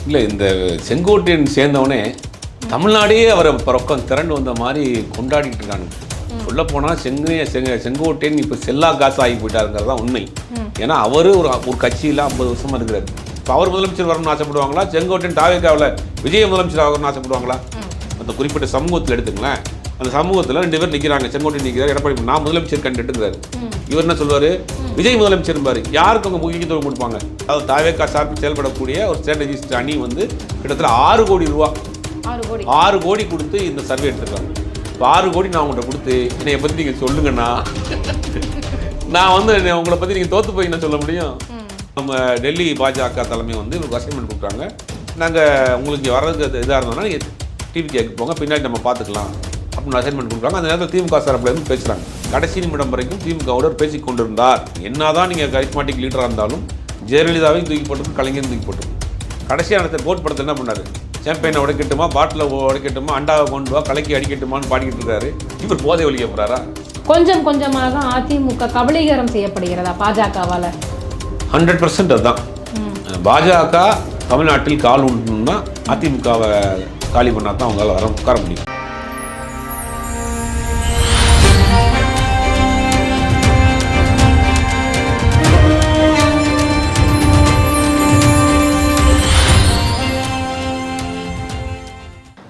இல்லை, இந்த செங்கோட்டையன் சேர்ந்தவனே தமிழ்நாடே அவரை பக்கம் திரண்டு வந்த மாதிரி கொண்டாடிட்டு இருக்காங்க. சொல்ல போனால் செங்கோட்டையன் இப்போ செல்லா காசு ஆகி போயிட்டாருங்கிறது தான் உண்மை. ஏன்னா அவர் ஒரு கட்சியில் 50 வருஷமாக இருக்கிறார். இப்போ அவர் முதலமைச்சர் வரணும்னு ஆசைப்படுவாங்களா? செங்கோட்டையன் தாவேக்காவில் விஜய் முதலமைச்சர் ஆகணும்னு ஆசைப்படுவாங்களா? அந்த குறிப்பிட்ட சமூகத்தில் எடுத்துங்களேன். அந்த சமூகத்தில் 2 பேர் நிற்கிறாங்க. செங்கோட்டையன் நிற்கிறார், எடப்பாடி நான் முதலமைச்சர் கண்டுட்டுங்கிறாரு. இவர் என்ன சொல்வார்? விஜய் முதலமைச்சர் பாரு. யாருக்கு அவங்க முக்கியத்துவம் கொடுப்பாங்க? அதாவது தாவேக்கா சார்பில் செயல்படக்கூடிய ஒரு ஸ்ட்ராட்டஜிஸ்ட் அணி கிட்டத்தட்ட 6 கோடி ரூபா 6 கோடி கொடுத்து இந்த சர்வே எடுத்துருக்காங்க. இப்போ 6 கோடி நான் உங்கள்கிட்ட கொடுத்து என்னைய பற்றி நீங்கள் சொல்லுங்கன்னா நான் உங்களை பற்றி நீங்கள் தோற்று போய் என்ன சொல்ல முடியும்? நம்ம டெல்லி பாஜக தலைமை இவருக்கு அசைன்மெண்ட் கொடுக்குறாங்க. நாங்கள் உங்களுக்கு வர்றதுக்கு இதாக இருந்தோம்னா நீங்கள் டிவி கேட்க போங்க, பின்னாடி நம்ம பார்த்துக்கலாம் அப்படின்னு அசைன்மெண்ட் கொடுக்குறாங்க. அந்த நேரத்தில் திமுக சார்பில் பேசுகிறாங்க. கடைசி நிமிடம் வரைக்கும் திமுகவோடு பேசி கொண்டிருந்தார். என்னதான் நீங்கள் கரிஸ்மாட்டிக் லீடராக இருந்தாலும் ஜெயலலிதாவையும் தூக்கி போட்டு கலைஞரும் தூக்கி போட்டு கடைசியாக நடத்த கோட் படத்தை என்ன பண்ணார்? சாம்பியனை உடைக்கட்டுமா, பாட்டில் உடைக்கட்டுமா, அண்டாவை கொண்டு வா, கலக்கி அடிக்கட்டுமான்னு பாடிக்கிட்டு இருக்காரு. இவர் போதை ஒழிக்க போகிறாரா? கொஞ்சம் கொஞ்சமாக அதிமுக கபலீகரம் செய்யப்படுகிறதா பாஜகவால்? 100% அதுதான். பாஜக தமிழ்நாட்டில் கால் உண்டுன்னா அதிமுகவை காலி பண்ணால் தான் அவங்களால உட்கார முடியும்.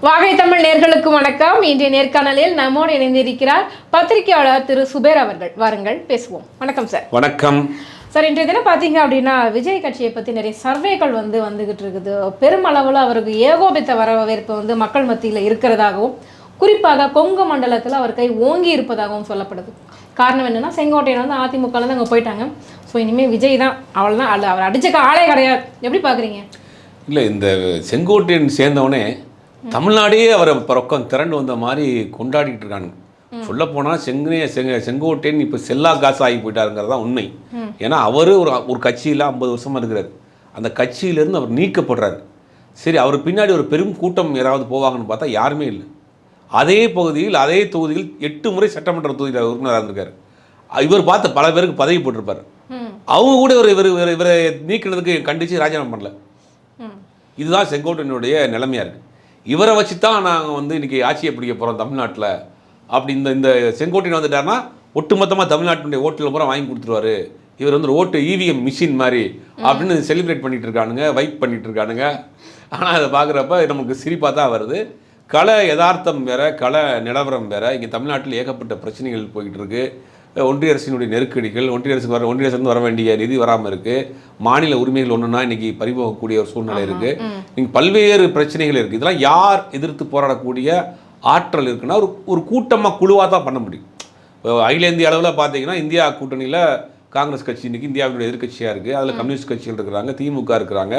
வாகை தமிழ் நேர்களுக்கு வணக்கம். இன்றைய நேர்காணலில் நம்மோடு இணைந்திருக்கிறார் பத்திரிகையாளர் திரு சுபேர் அவர்கள். வாருங்கள் பேசுவோம். வணக்கம் சார். வணக்கம் சார். இன்றைய தினம் பார்த்தீங்க அப்படின்னா விஜய் கட்சியை பற்றி நிறைய சர்வேகள் வந்துகிட்டு இருக்குது. பெருமளவில் அவருக்கு ஏகோபித்த வரவேற்பு மக்கள் மத்தியில் இருக்கிறதாகவும், குறிப்பாக கொங்கு மண்டலத்தில் அவர் கை ஓங்கி இருப்பதாகவும் சொல்லப்படுது. காரணம் என்னன்னா, செங்கோட்டையன் அதிமுகலேருந்து அங்கே போயிட்டாங்க. ஸோ இனிமேல் விஜய் தான், அவள் தான், அவர் அடிச்ச ஆளே கிடையாது. எப்படி பார்க்குறீங்க? இல்லை, இந்த செங்கோட்டையன் சேர்ந்தவனே தமிழ்நாடே அவரை பக்கம் திரண்டு வந்த மாதிரி கொண்டாடிட்டு இருக்காங்க. சொல்ல போனால் செங்கோட்டையன் இப்போ செல்லா காசு ஆகி போயிட்டாருங்கிறது தான் உண்மை. ஏன்னா அவர் ஒரு கட்சியில் 50 வருஷமாக இருக்கிறார். அந்த கட்சியிலேருந்து அவர் நீக்கப்படுறாரு. சரி, அவர் பின்னாடி ஒரு பெரும் கூட்டம் யாராவது போவாங்கன்னு பார்த்தா யாருமே இல்லை. அதே பகுதியில் அதே தொகுதியில் 8 முறை சட்டமன்ற தொகுதியில் உறுப்பினராக இருந்திருக்காரு. இவர் பார்த்து பல பேருக்கு பதவி போட்டிருப்பார். அவங்க கூட இவரை நீக்கினதுக்கு கண்டித்து ராஜினாமா பண்ணல. இதுதான் செங்கோட்டையனுடைய நிலைமையாக இருக்குது. இவரை வச்சு தான் நாங்கள் இன்றைக்கி ஆட்சியை பிடிக்க போகிறோம் தமிழ்நாட்டில். அப்படி இந்த செங்கோட்டையன் வந்துட்டாருன்னா ஒட்டுமொத்தமாக தமிழ்நாட்டினுடைய ஓட்டில் பூரா வாங்கி கொடுத்துருவாரு. இவர் ஒரு ஓட்டு EVM மிஷின் மாதிரி அப்படின்னு செலிப்ரேட் பண்ணிகிட்டு இருக்கானுங்க, வைப் பண்ணிகிட்டு இருக்கானுங்க. ஆனால் அதை பார்க்குறப்ப நமக்கு சிரிப்பாக தான் வருது. கள யதார்த்தம் வேறு, கள நிலவரம் வேறு. இங்கே தமிழ்நாட்டில் ஏகப்பட்ட பிரச்சனைகள் போய்கிட்டு இருக்குது. ஒன்றிய அரசினுடைய நெருக்கடிகள், ஒன்றிய அரசு வர வேண்டிய நிதி வராமல் இருக்குது. மாநில உரிமைகள் ஒன்றுனா இன்றைக்கி பறிபோகக்கூடிய ஒரு சூழ்நிலை இருக்குது. இங்கே பல்வேறு பிரச்சனைகள் இருக்குது. இதெல்லாம் யார் எதிர்த்து போராடக்கூடிய ஆற்றல் இருக்குன்னா ஒரு கூட்டமாக குழுவாக தான் பண்ண முடியும். அகில இந்திய அளவில் பார்த்தீங்கன்னா இந்தியா கூட்டணியில் காங்கிரஸ் கட்சி இன்றைக்கி இந்தியாவுடைய எதிர்கட்சியாக இருக்குது. அதில் கம்யூனிஸ்ட் கட்சிகள் இருக்கிறாங்க, திமுக இருக்கிறாங்க.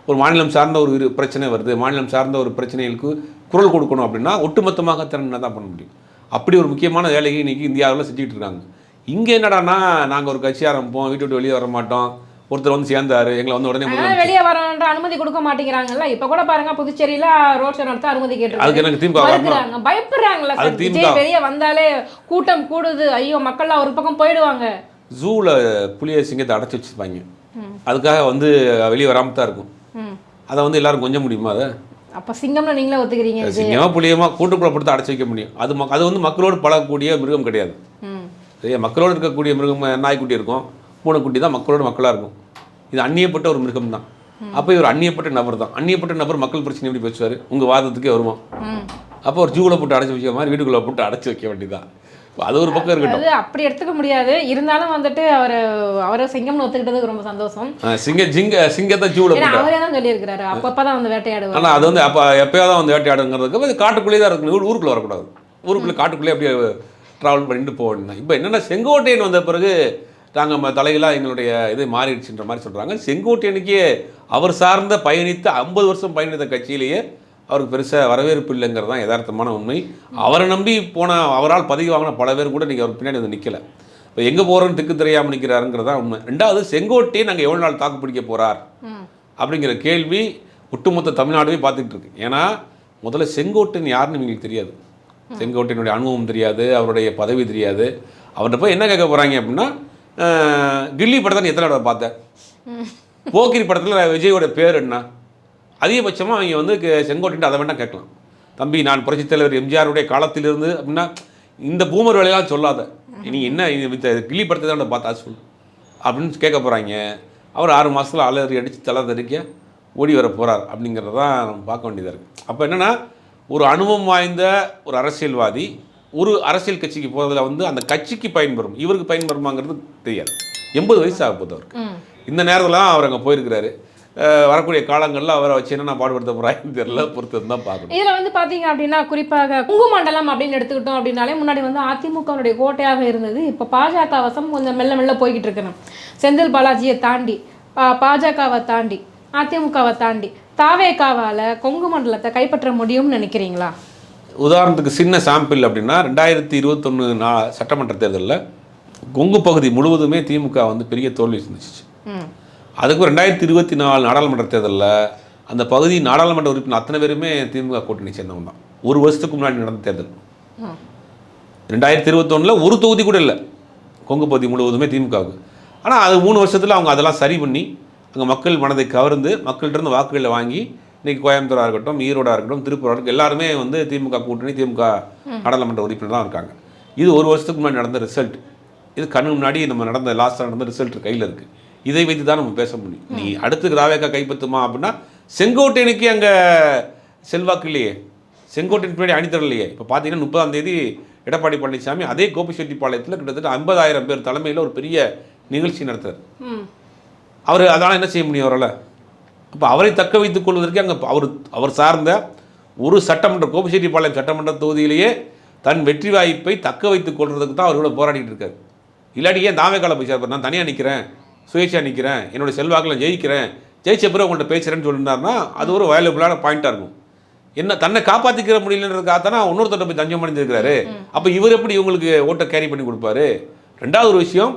ஒரு மாநிலம் சார்ந்த ஒரு பிரச்சனை வருது, மாநிலம் சார்ந்த ஒரு பிரச்சனைகளுக்கு குரல் கொடுக்கணும் அப்படின்னா ஒட்டுமொத்தமாக திறனை தான் பண்ண முடியும். அப்படி ஒரு முக்கியமான வேலையை இன்றைக்கி இந்தியாவில் செஞ்சுட்டு இருக்காங்க. இங்கே என்னடானா, நாங்கள் ஒரு கட்சி ஆரம்பிப்போம், வீட்டு விட்டு வெளியே வர மாட்டோம், ஒருத்தர் சேர்ந்தாரு, எங்களை உடனே வெளியே வரன்ற அனுமதி கொடுக்க மாட்டேங்கிறாங்கல்ல. இப்ப கூட பாருங்க, புதுச்சேரியில ரோட் ஷோ நடத்த அனுமதி கேட்டு அதுக்கு எனக்கு திமுக பயப்படுறாங்களா? விஜய் வெளியே வந்தாலே கூட்டம் கூடுது, ஐயோ மக்கள்லாம் ஒரு பக்கம் போயிடுவாங்க. ஜூல புலிய சிங்கத்தை அடைச்சி வச்சிருப்பாங்க. அதுக்காக வெளியே வராம தான் இருக்கும். அதை எல்லாரும் கொஞ்சம் முடியுமா? அதை அப்ப சிங்கம்னு நீங்களே ஒத்துக்கிறீங்க? சிங்கமா புளியமா கூட்டுக்குள்ள போட்டு அடைச்சி வைக்க முடியும். அது மக்களோடு பழகக்கூடிய மிருகம் கிடையாது. சரியா? மக்களோடு இருக்கக்கூடிய மிருகம் நாய்க்குட்டி இருக்கும், பூனைக்குட்டி தான் மக்களோட மக்களாக இருக்கும். இது அந்நியப்பட்ட ஒரு மிருகம் தான். அப்போ இவர் அந்நியப்பட்ட நபர் தான். அந்நியப்பட்ட நபர் மக்கள் பிரச்சனை எப்படி பேசுவார்? உங்கள் வாதத்துக்கே வருமா? அப்போ ஒரு ஜூவில் போட்டு அடைச்சி வைக்க மாதிரி வீட்டுக்குள்ளே போட்டு அடைச்சி வைக்க வேண்டியதான். அது ஒரு பக்கம் இருக்கட்டும். அது அப்படி எடுத்துக்க முடியாது. இருந்தாலும் அவரை சிங்கம்னு ஒத்துக்கிட்டதுக்கு ரொம்ப சந்தோஷம். சிங்கத்தை ஜூவில் போட்டு அவரே தான் சொல்லியிருக்கிறாரு, அப்பப்பதான் வேட்டையாடுவார். ஆனால் அது அப்போ எப்போயாவது வேட்டையாடுங்கிறதுக்கு காட்டுக்குள்ளேயே தான் இருக்கணும். ஊருக்குள்ளே வரக்கூடாது. ஊருக்குள்ளே காட்டுக்குள்ளேயே அப்படியே ட்ராவல் பண்ணிட்டு போகணும். இப்போ என்னென்னா, செங்கோட்டையன் வந்த பிறகு நாங்கள் தலைகளாக எங்களுடைய இது மாறிடுச்சுன்ற மாதிரி சொல்கிறாங்க. செங்கோட்டையனுக்கே அவர் சார்ந்த 50 வருஷம் பயணித்த கட்சியிலேயே அவருக்கு பெருசாக வரவேற்பு இல்லைங்கிறது தான் யதார்த்தமான உண்மை. அவரை நம்பி அவரால் பதவி வாங்கின பல பேர் கூட நீங்கள் அவர் பின்னாடி நிற்கலை. இப்போ எங்கே போகிறோன்னு திக்கு தெரியாமல் நிற்கிறாருங்கிறது தான் உண்மை. ரெண்டாவது, செங்கோட்டையன் நாங்கள் எவ்வளோ நாள் தாக்கு பிடிக்க போகிறார் அப்படிங்கிற கேள்வி ஒட்டுமொத்த தமிழ்நாடுவே பார்த்துக்கிட்டு இருக்கு. ஏன்னா முதல்ல செங்கோட்டையன் யாருன்னு எங்களுக்கு தெரியாது. செங்கோட்டையனுடைய அனுபவம் தெரியாது, அவருடைய பதவி தெரியாது. அவர்கிட்ட போய் என்ன கேட்க போகிறாங்க அப்படின்னா, கில்லி படத்தை எத்தனை தடவை பார்த்தேன், போக்கிரி படத்தில் விஜயோட பேர் என்ன, அதிகபட்சமாக அவங்க வந்து செங்கோட்டையன் அதை வேண்டாம் கேட்கலாம். தம்பி, நான் புரட்சித் தலைவர் எம்ஜிஆருடைய காலத்திலிருந்து அப்படின்னா இந்த பூமர் வேலையெல்லாம் சொல்லாத, நீ என்ன கிளிப்படுத்ததை பார்த்தா சொல்லு அப்படின்னு கேட்க போகிறாங்க. அவர் 6 மாதத்தில் அலறி அடித்து தலை தெறிக்க ஓடி வர போகிறார் அப்படிங்கிறதான் நம்ம பார்க்க வேண்டியதாக இருக்குது. அப்போ என்னென்னா, ஒரு அனுபவம் வாய்ந்த ஒரு அரசியல்வாதி ஒரு அரசியல் கட்சிக்கு போகிறதுல வந்து அந்த கட்சிக்கு பயன்பெறும், இவருக்கு பயன்பெறுமாங்கிறது தெரியாது. 80 வயசு ஆக போகுது அவருக்கு. இந்த நேரத்தில் அவர் அங்கே போயிருக்கிறாரு. வரக்கூடிய காலங்களில் அவரை வச்சு என்ன பாடுபடுத்த போகிறாங்கன்னு தெரியல, பொறுத்து தான் பார்க்கணும். இதில் வந்து பார்த்தீங்க அப்படின்னா குறிப்பாக குங்குமண்டலம் அப்படின்னு எடுத்துக்கிட்டோம் அப்படின்னாலே முன்னாடி வந்து அதிமுகவுடைய கோட்டையாக இருந்தது. இப்போ பாஜக வசம் கொஞ்சம் மெல்ல மெல்ல போய்கிட்டு இருக்கணும். செந்தில் பாலாஜியை தாண்டி பாஜகவை தாண்டி அதிமுகவை தாண்டி தாவேகாவால் கொங்கு மண்டலத்தை கைப்பற்ற முடியும்னு நினைக்கிறீங்களா? உதாரணத்துக்கு சின்ன சாம்பிள் அப்படின்னா 2021 சட்டமன்ற தேர்தலில் கொங்கு பகுதி முழுவதுமே திமுக வந்து பெரிய தோல்வி சந்திச்சிச்சு. அதுக்கு 2024 நாடாளுமன்ற தேர்தலில் அந்த பகுதி நாடாளுமன்ற உறுப்பினர் அத்தனை பேருமே திமுக கூட்டணி சேர்ந்தவங்க தான். ஒரு வருஷத்துக்கு முன்னாடி நடந்த தேர்தல் 2021 ஒரு தொகுதி கூட இல்லை கொங்கு பகுதி முழுவதுமே திமுகவுக்கு. ஆனால் அது 3 வருஷத்தில் அவங்க அதெல்லாம் சரி பண்ணி அங்கே மக்கள் மனதை கவர்ந்து மக்கள்கிட்ட வாக்குகளை வாங்கி இன்றைக்கி கோயம்புத்தூராக இருக்கட்டும், ஈரோடாக இருக்கட்டும், திருப்பூராக இருக்கட்டும், எல்லாருமே வந்து திமுக கூட்டணி திமுக நாடாளுமன்ற உறுப்பினர் தான் இருக்காங்க. இது ஒரு வருஷத்துக்கு முன்னாடி நடந்த ரிசல்ட். இது கண்ணு முன்னாடி நம்ம லாஸ்ட்டாக நடந்த ரிசல்ட் கையில் இருக்குது. இதை வைத்து தான் நம்ம பேச முடியும். நீ அடுத்து தாவேகா கைப்பற்றுமா அப்படின்னா செங்கோட்டையனுக்கு அங்கே செல்வாக்கு இல்லையே, செங்கோட்டையன் பின்னாடி அணித்தரலையே. இப்போ பார்த்தீங்கன்னா 30ஆம் தேதி எடப்பாடி பழனிசாமி அதே கோபிச்செட்டிப்பாளையத்தில் கிட்டத்தட்ட 50,000 பேர் தலைமையில் ஒரு பெரிய நிகழ்ச்சி நடத்துறார். அவர் அதனால் என்ன செய்ய முடியும் அவரால்? அப்போ அவரை தக்க வைத்துக் கொள்வதற்கு அங்கே அவர் சார்ந்த ஒரு சட்டமன்ற கோபிச்செட்டிப்பாளையம் சட்டமன்ற தொகுதியிலேயே தன் வெற்றி வாய்ப்பை தக்க வைத்துக் கொள்வதற்கு தான் அவர்களோட போராடிட்டு இருக்காரு. இல்லாட்டி ஏன் தாவேகால போய் சார் நான் தனியாக நிற்கிறேன், சுயேட்சையாக நிற்கிறேன், என்னுடைய செல்வாக்கில் ஜெயிக்கிறேன், ஜெயிச்ச பிறகு உங்கள்கிட்ட பேசுகிறேன்னு சொல்லியிருந்தாருன்னா அது ஒரு வேல்யூபிளான பாயிண்ட்டாக இருக்கும். என்ன தன்னை காப்பாற்றிக்கிற முடியலன்றதுக்காகத்தானே இன்னொருத்தட்ட போய் தஞ்சம் அடைஞ்சிருக்கிறாரு. அப்போ இவர் எப்படி இவங்களுக்கு ஓட்டை கேரி பண்ணி கொடுப்பாரு? ரெண்டாவது ஒரு விஷயம்,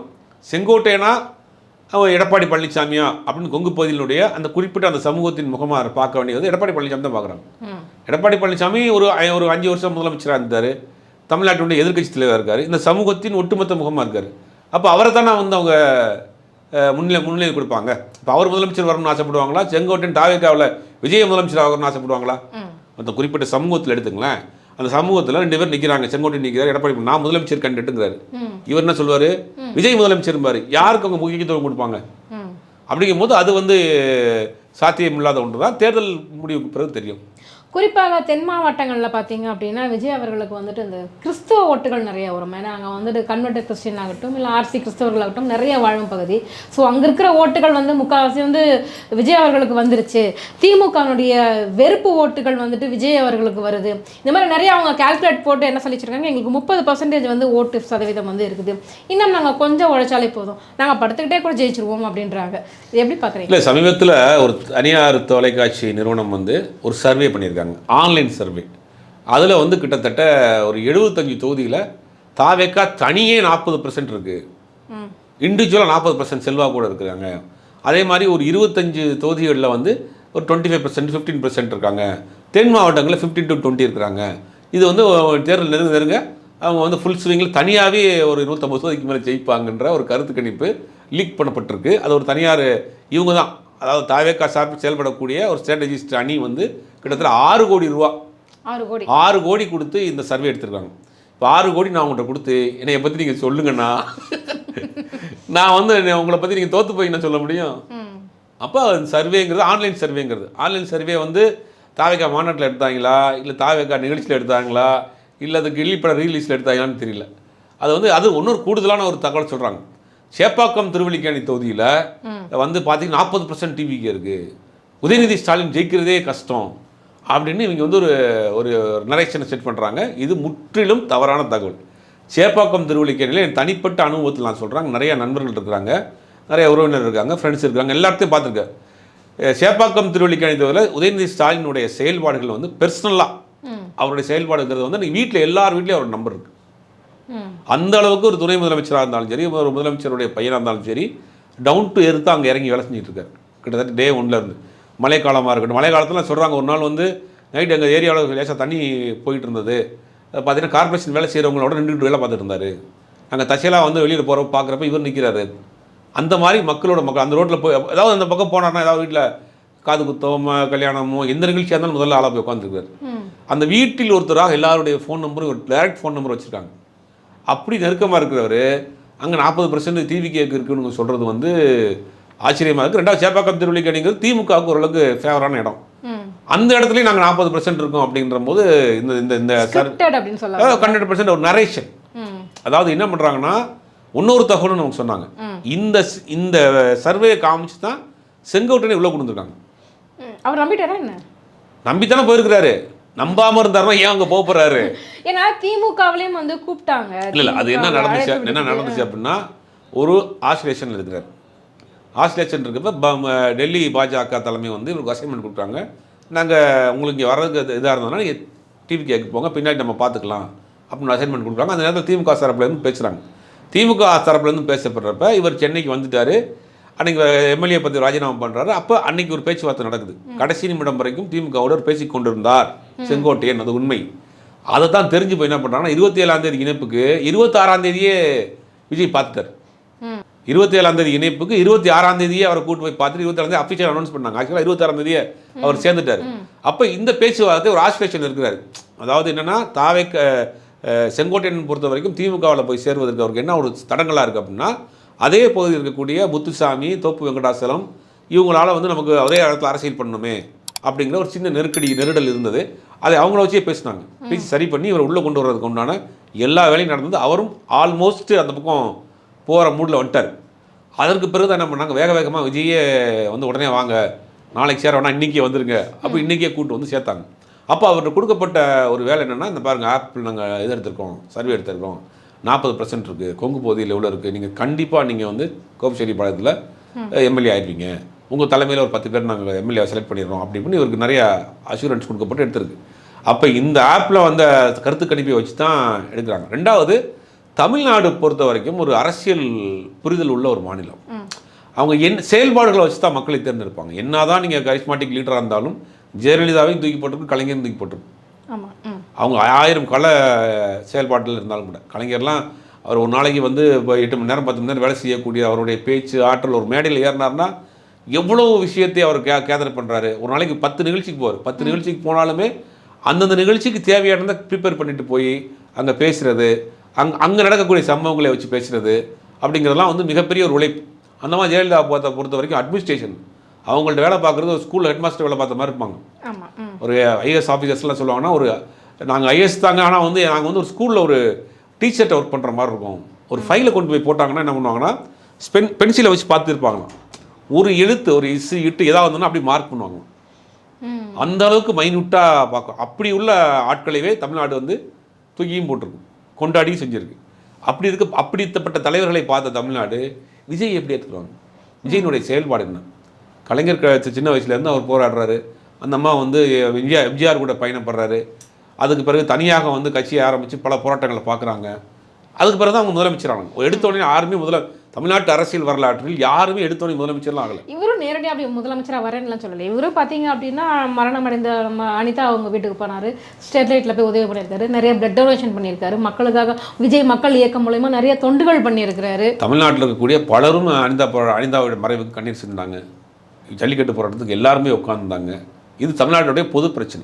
செங்கோட்டையனா அவன் எடப்பாடி பழனிசாமியா அப்படின்னு கொங்கு பகுதியினுடைய அந்த குறிப்பிட்ட அந்த சமூகத்தின் முகமாக பார்க்க வேண்டியது எடப்பாடி பழனிசாமி தான் பார்க்குறாங்க. எடப்பாடி பழனிசாமி ஒரு 5 வருஷம் முதலமைச்சராக இருந்தார், தமிழ்நாட்டினுடைய எதிர்க்கட்சி தலைவராக இருக்கார், இந்த சமூகத்தின் ஒட்டுமொத்த முகமாக இருக்கார். அப்போ அவரை தானே வந்து அவங்க முன்னிலை கொடுப்பாங்க. இப்போ அவர் முதலமைச்சர் வரணும்னு ஆசைப்படுவாங்களா? செங்கோட்டையன் தாவேகாவில் விஜய் முதலமைச்சர் ஆகணும்னு ஆசைப்படுவாங்களா? அந்த குறிப்பிட்ட சமூகத்தில் எடுத்துங்களேன், அந்த சமூகத்தில் 2 பேர் நிற்கிறாங்க. செங்கோட்டையன் நிற்கிறார், எடப்பாடி நான் முதலமைச்சர் கண்டுட்டுங்கிறாரு. இவர் என்ன சொல்வார்? விஜய் முதலமைச்சர் பாரு. யாருக்கு அவங்க முக்கியத்துவம் கொடுப்பாங்க? அப்படிங்கும் போது அது வந்து சாத்தியம் இல்லாத ஒன்று தான். தேர்தல் முடிவுக்கு பிறகு தெரியும். குறிப்பாக தென் மாவட்டங்களில் பார்த்தீங்க அப்படின்னா விஜய் அவர்களுக்கு வந்துட்டு இந்த கிறிஸ்துவ ஓட்டுகள் நிறைய வரும். ஏன்னா அங்கே வந்துட்டு கன்வெர்டட் கிறிஸ்டின் ஆகட்டும் இல்லை ஆர்சி கிறிஸ்தவர்களாகட்டும் நிறைய வாழும் பகுதி. ஸோ அங்கே இருக்கிற ஓட்டுகள் வந்து முக்கால்வாசி வந்து விஜய் அவர்களுக்கு வந்துருச்சு. திமுகனுடைய வெறுப்பு ஓட்டுகள் வந்துட்டு விஜய் அவர்களுக்கு வருது. இந்த மாதிரி நிறைய அவங்க கால்குலேட் போட்டு என்ன சொல்லிச்சிருக்காங்க, எங்களுக்கு 30% வந்து ஓட்டு சதவீதம் வந்து இருக்குது, இன்னும் நாங்கள் கொஞ்சம் உழைச்சாலே போதும், நாங்கள் படுத்துக்கிட்டே கூட ஜெயிச்சிருவோம் அப்படின்றாங்க. இது எப்படி பார்க்குறீங்க? இல்லை, சமீபத்தில் ஒரு தனியார் தொலைக்காட்சி நிறுவனம் வந்து ஒரு சர்வே பண்ணியிருக்காங்க, ஆன்லைன் சர்வே. அதில் வந்து கிட்டத்தட்ட ஒரு 75 தொகுதியில் தாவேகா தனியே 40% இருக்குது, இண்டிவிஜுவலாக 40% செல்வாக்கு கூட இருக்கிறாங்க. அதே மாதிரி ஒரு 25 தொகுதிகளில் வந்து ஒரு 25% 15% இருக்காங்க. தென் மாவட்டங்களில் 15 to 20 இருக்கிறாங்க. இது வந்து தேர்தல் நெருங்க அவங்க வந்து ஃபுல் ஸ்விங்கில் தனியாகவே ஒரு 150 தொகுதிக்கு மேலே ஜெயிப்பாங்கன்ற ஒரு கருத்து கணிப்பு லீக் பண்ணப்பட்டிருக்கு. அது ஒரு தனியார் இவங்க தான், அதாவது தாவேகா சார்பில் செயல்படக்கூடிய ஒரு ஸ்ட்ராட்டஜிஸ்ட் அணி வந்து கிட்டத்தட்ட 6 கோடி ரூபா 6 கோடி கொடுத்து இந்த சர்வே எடுத்துருக்காங்க. இப்போ 6 கோடி நான் உங்கள்கிட்ட கொடுத்து என்னை பற்றி நீங்கள் சொல்லுங்கண்ணா, நான் வந்து உங்களை பற்றி நீங்கள் தோற்று போய் என்ன சொல்ல முடியும்? அப்போ சர்வேங்கிறது ஆன்லைன் சர்வேங்கிறது. ஆன்லைன் சர்வே வந்து தாவேகா மாநாட்டில் எடுத்தாங்களா, இல்லை தாவேகா நிகழ்ச்சியில் எடுத்தாங்களா, இல்லை அது கிள்ளிப்பட ரீலீஸில் எடுத்தாங்களான்னு தெரியல. அது வந்து அது இன்னொரு கூடுதலான ஒரு தகவல் சொல்கிறாங்க. சேப்பாக்கம் திருவல்லிக்கேணி தொகுதியில் வந்து பார்த்தீங்கன்னா 40% டிவிக்கு இருக்குது, உதயநிதி ஸ்டாலின் ஜெயிக்கிறதே கஷ்டம் அப்படின்னு இவங்க வந்து ஒரு நரேஷனை செட் பண்ணுறாங்க. இது முற்றிலும் தவறான தகவல். சேப்பாக்கம் திருவல்லிக்கேணியில் என் தனிப்பட்ட அனுபவத்தில் நான் சொல்கிறாங்க, நிறைய நண்பர்கள் இருக்கிறாங்க, நிறைய உறவினர் இருக்காங்க, ஃப்ரெண்ட்ஸ் இருக்காங்க, எல்லாத்தையும் பார்த்துருக்கேன். சேப்பாக்கம் திருவல்லிக்கேணி தொகுதியில் உதயநிதி ஸ்டாலினுடைய செயல்பாடுகள் வந்து பெர்சனலாக அவருடைய செயல்பாடுங்கிறது வந்து வீட்டில் எல்லார் வீட்லேயும் அவரோட நம்பர் இருக்குது. அந்த அளவுக்கு ஒரு துணை முதலமைச்சராக இருந்தாலும் சரி, ஒரு முதலமைச்சருடைய பையனாக இருந்தாலும் சரி, டவுன் டு எர்த்து அங்கே இறங்கி வேலை செஞ்சுட்டு இருக்காரு. கிட்டத்தட்ட டே 1லேருந்து மழை காலமாக இருக்கட்டும். மழை காலத்தில் சொல்கிறாங்க, ஒரு நாள் வந்து நைட் எங்கள் ஏரியாவில் லேசாக தண்ணி போயிட்டு இருந்தது, பார்த்தீங்கன்னா கார்பரேஷன் வேலை செய்கிறவங்களோட நின்றுட்டு வேலை பார்த்துட்டு இருந்தார். அங்கே தசையெல்லாம் வந்து வெளியில் போகிறப்ப பார்க்குறப்ப இவர் நிற்கிறாரு. அந்த மாதிரி மக்கள் அந்த ரோட்டில் போய் ஏதாவது அந்த பக்கம் போனார்னா, ஏதாவது வீட்டில் காது குத்தம் கல்யாணமோ எந்த நிகழ்ச்சியாக இருந்தாலும் முதல்ல ஆளாக போய் உட்காந்துருக்காரு. அந்த வீட்டில் ஒருத்தராக எல்லாருடைய ஃபோன் நம்பரும் ஒரு டைரக்ட் ஃபோன் நம்பர் வச்சுருக்காங்க. அப்படி நெருக்கமாக இருக்கிறவர் அங்கே 40% டிவிகேக்கு இருக்குன்னு சொல்கிறது வந்து ஆச்சரியமாக இருக்குது. ரெண்டாவது சேப்பாக்கம் திருவள்ளிக்கணிங்கிறது திமுகவுக்கு ஓரளவுக்கு ஃபேவரான இடம். அந்த இடத்துலையும் நாங்கள் 40% இருக்கோம் அப்படின்ற போது இந்த 100% ஒரு நரேஷன். அதாவது என்ன பண்ணுறாங்கன்னா இன்னொரு தகவலும் நமக்கு சொன்னாங்க. இந்த சர்வே காமிச்சு தான் செங்கோட்டையனை உள்ள கொண்டு வந்திருக்காங்க. அவர் நம்பிட்டாரா என்ன? நம்பித்தானே போயிருக்கிறாரு. நம்பாம இருந்தாருன்னா ஏன் அங்கே போகிறாரு? ஏன்னா திமுகவிலையும் வந்து கூப்பிட்டாங்க. இல்லை அது என்ன நடந்துச்சு அப்படின்னா ஒரு ஆசிலேஷன் இருக்கிறார். ஆசிலேஷன் இருக்கிறப்ப டெல்லி பாஜக தலைமை வந்து இவருக்கு அசைன்மெண்ட் கொடுக்குறாங்க. நாங்கள் உங்களுக்கு இங்கே வர்றதுக்கு இதாக இருந்ததுனா நீங்கள் டிவி கேட்க போங்க, பின்னாடி நம்ம பார்த்துக்கலாம் அப்படின்னு அசைன்மெண்ட் கொடுக்குறாங்க. அந்த நேரத்தில் திமுக தரப்புலேருந்து பேசுகிறாங்க. திமுக தரப்புலேருந்து பேசப்படுறப்ப இவர் சென்னைக்கு வந்துட்டார். அன்றைக்கி எம்எல்ஏ பற்றி ராஜினாமா பண்ணுறாரு. அப்போ அன்றைக்கி ஒரு பேச்சுவார்த்தை நடக்குது. கடைசி நிமிடம் வரைக்கும் திமுகவோட பேசி கொண்டிருந்தார் செங்கோட்டையன். அது உண்மை. அதை தான் தெரிஞ்சு போய் என்ன பண்ணுறாங்கன்னா 27ஆம் தேதி இணைப்புக்கு 26ஆம் தேதியே விஜய் பார்த்துட்டார். 27ஆம் தேதி இணைப்புக்கு 26ஆம் தேதியே அவரை கூட்டு போய் பார்த்துட்டு 26ஆம் தேதி அஃபிஷியல் அனௌன்ஸ் பண்ணாங்க. ஆக்சுவலாக 26ஆம் தேதியே அவர் சேர்ந்துட்டார். அப்போ இந்த பேச்சுவார்த்தை ஒரு ஆஸ்பிரேஷன் இருக்கிறார். அதாவது என்னென்னா செங்கோட்டையன் பொறுத்த வரைக்கும் திமுகவில் போய் சேருவதற்கு அவருக்கு என்ன ஒரு தடங்களாக இருக்குது அப்படின்னா அதே பகுதியில் இருக்கக்கூடிய முத்துசாமி, தோப்பு வெங்கடாசலம் இவங்களால வந்து நமக்கு ஒரே இடத்துல அரசியல் பண்ணணுமே அப்படிங்கிற ஒரு சின்ன நெருடல் இருந்தது. அதை அவங்கள வச்சே பேசினாங்க. பேசி சரி பண்ணி இவரை உள்ளே கொண்டு வர்றதுக்கு உண்டான எல்லா வேலையும் நடந்தது. அவரும் ஆல்மோஸ்ட் அந்த பக்கம் போகிற மூடில் வந்துட்டார். அதற்கு பிறகு தான் என்ன பண்ணாங்க, வேக வேகமாக விஜயே வந்து உடனே வாங்க, நாளைக்கு சேர வேணா இன்றைக்கே வந்துருங்க அப்போ இன்றைக்கே கூப்பிட்டு வந்து சேர்த்தாங்க. அப்போ அவருக்கு கொடுக்கப்பட்ட ஒரு வேலை என்னென்னா, இந்த பாருங்கள் ஆப்பிள் நாங்கள் இது எடுத்திருக்கோம், சர்வே எடுத்திருக்கோம், 40% இருக்குது, கொங்கு பகுதியில் எவ்வளோ இருக்குது, நீங்கள் கண்டிப்பாக நீங்கள் வந்து கோபிச்செட்டிப்பாளையத்தில் எம்எல்ஏ ஆயிடுவீங்க, உங்கள் தலைமையில் ஒரு 10 பேர் நாங்கள் எம்எல்ஏ செலக்ட் பண்ணிடுறோம் அப்படின்னு இவருக்கு நிறையா அஷூரன்ஸ் கொடுக்கப்பட்டு எடுத்திருக்கு. அப்போ இந்த ஆப்பில் வந்த கருத்து கணிப்பை வச்சு தான் எடுக்கிறாங்க. ரெண்டாவது, தமிழ்நாடு பொறுத்த வரைக்கும் ஒரு அரசியல் புரிதல் உள்ள ஒரு மாநிலம். அவங்க செயல்பாடுகளை வச்சு தான் மக்களை தேர்ந்தெடுப்பாங்க. என்ன தான் நீங்கள் கரிஸ்மாட்டிக் லீடராக இருந்தாலும் ஜெயலலிதாவையும் தூக்கி போட்டிருக்கு, கலைஞரும் தூக்கி போட்டிருக்கு. அவங்க 1000 கள செயல்பாட்டில் இருந்தாலும் கூட கலைஞர்லாம் அவர் ஒரு நாளைக்கு வந்து 8 மணி நேரம் 10 மணி நேரம் வேலை செய்யக்கூடிய அவருடைய பேச்சு ஆற்றல், ஒரு மேடையில் ஏறினார்னா எவ்வளோ விஷயத்தை அவர் கேதர் பண்ணுறாரு. ஒரு நாளைக்கு 10 நிகழ்ச்சிக்கு போவார். 10 நிகழ்ச்சிக்கு போனாலுமே அந்தந்த நிகழ்ச்சிக்கு தேவையானதை ப்ரிப்பேர் பண்ணிட்டு போய் அங்கே பேசுகிறது, அங்கே நடக்கக்கூடிய சம்பவங்களை வச்சு பேசுகிறது அப்படிங்கிறதெல்லாம் வந்து மிகப்பெரிய ஒரு உழைப்பு. அந்த மாதிரி ஜெயலலிதா பொறுத்த வரைக்கும் அட்மினிஸ்ட்ரேஷன் அவங்கள்ட்ட வேலை பார்க்குறது ஒரு ஸ்கூலில் ஹெட்மாஸ்டர் வேலை பார்த்த மாதிரி இருப்பாங்க. ஒரு ஐஏஎஸ் ஆஃபீஸர்ஸ்லாம் சொல்லுவாங்கன்னா ஒரு நாங்கள் ஐஏஎஸ் தாங்க, ஆனால் வந்து நாங்கள் வந்து ஒரு ஸ்கூலில் ஒரு டீச்சர்கிட்ட ஒர்க் பண்ணுற மாதிரி இருக்கும். ஒரு ஃபைலை கொண்டு போய் போட்டாங்கன்னா என்ன பண்ணுவாங்கன்னா பென்சிலை வச்சு பார்த்துருப்பாங்களாம். ஒரு எழுத்து ஒரு இட்டு ஏதாவது வந்தோன்னா அப்படி மார்க் பண்ணுவாங்க. அந்த அளவுக்கு மைன்யூட்டாக பார்க்கும். அப்படி உள்ள ஆட்களையே தமிழ்நாடு வந்து தூக்கியும் போட்டிருக்கும், கொண்டாடியும் செஞ்சுருக்கு. அப்படிப்பட்ட தலைவர்களை பார்த்த தமிழ்நாடு விஜய் எப்படி எடுத்துருவாங்க? விஜயினுடைய செயல்பாடு என்ன? கலைஞர் சின்ன வயசுலேருந்து அவர் போராடுறாரு. அந்த அம்மா வந்து எம்ஜிஆர் கூட பயணப்படுறாரு. அதுக்கு பிறகு தனியாக வந்து கட்சியை ஆரம்பித்து பல போராட்டங்களை பார்க்குறாங்க. அதுக்கு பிறகு தான் அவங்க முதலமைச்சரானாங்க. எடுத்தோடனே யாருமே தமிழ்நாட்டு அரசியல் வரலாற்றில் யாருமே எடுத்தோடனே முதலமைச்சர்லாம் ஆகலை. இவரும் நேரடியாக அப்படி முதலமைச்சராக வரேன்னுலாம் சொல்லலை. இவரும் பார்த்தீங்க அப்படின்னா மரணம் அடைந்த நம்ம அனிதா அவங்க வீட்டுக்கு போனார், ஸ்டெர்லைட்டில் போய் உதவி பண்ணியிருக்காரு, நிறைய பிளட் டொனேஷன் பண்ணியிருக்காரு, மக்களுக்காக விஜய் மக்கள் இயக்கம் மூலமா நிறைய தொண்டுகள் பண்ணியிருக்கிறாரு. தமிழ்நாட்டில் இருக்கக்கூடிய பலரும் அனிதாவுடைய மறைவுக்கு கண்ணீர் சிந்தாங்க. ஜல்லிக்கட்டு போராட்டத்துக்கு எல்லாருமே உட்கார்ந்தாங்க. இது தமிழ்நாட்டுடைய பொது பிரச்சனை.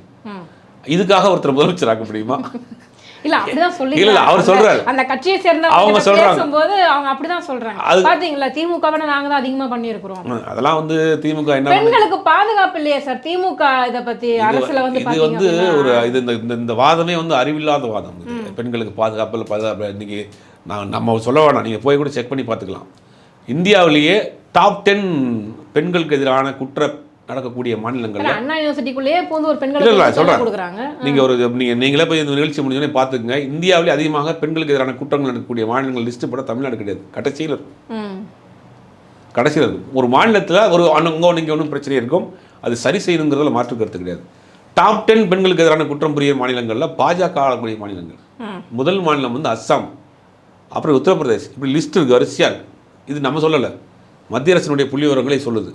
இதுக்காக ஒருத்தர் முதலமைச்சராக்க முடியுமா? இல்ல அப்படிதான் சொல்லி இல்ல அவர் சொல்றாரு. அந்த கட்சியை சேர்ந்த அவங்க பேசும்போது அவங்க அப்படிதான் சொல்றாங்க. பாத்தீங்களா, திமுகவை நாங்க தான் அதிகமா பண்ணியிருக்கிறோம். அதெல்லாம் வந்து திமுக என்ன பெண்களுக்கு பாதுகாப்பு இல்லையா சார்? திமுக இத பத்தி அரசுல வந்து இது வந்து ஒரு இந்த வாதமே வந்து அறிவில்லாத வாதம். பெண்களுக்கு பாதுகாப்பு இன்னைக்கு நம்ம சொல்ல வேணாம், நீங்க போய் கூட செக் பண்ணி பார்த்துக்கலாம். இந்தியாவிலேயே டாப் 10 பெண்களுக்கு எதிரான குற்ற நடக்கக்கூடிய மாநிலங்கள் அண்ணா யூனிவர்சிட்டிக்குள்ளேயே போந்து ஒரு பெண்களுக்கு கொடுக்குறாங்க. நீங்களே போய் இந்த நிகழ்ச்சி முடிஞ்சோடனே பார்த்துக்குங்க. இந்தியாவிலே அதிகமாக பெண்களுக்கு எதிரான குற்றங்கள் நடக்கக்கூடிய மாநிலங்கள் லிஸ்ட் போட தமிழ்நாடு கிடையாது, கடைசியில் இருக்கும். ஒரு மாநிலத்தில் ஒரு நீங்கள் ஒன்றும் பிரச்சனை இருக்கும், அது சரி செய்யணுங்கிறதுல மாற்று கருத்து கிடையாது. டாப் 10 பெண்களுக்கு எதிரான குற்றம் புரிய மாநிலங்களில் பாஜக ஆளக்கூடிய மாநிலங்கள். முதல் மாநிலம் வந்து அஸ்ஸாம், அப்புறம் உத்தரப்பிரதேஷ். இப்படி லிஸ்ட் இருக்குது, வரிசையாக இருக்குது. இது நம்ம சொல்லலை, மத்திய அரசினுடைய புள்ளி விவரங்களே சொல்லுது.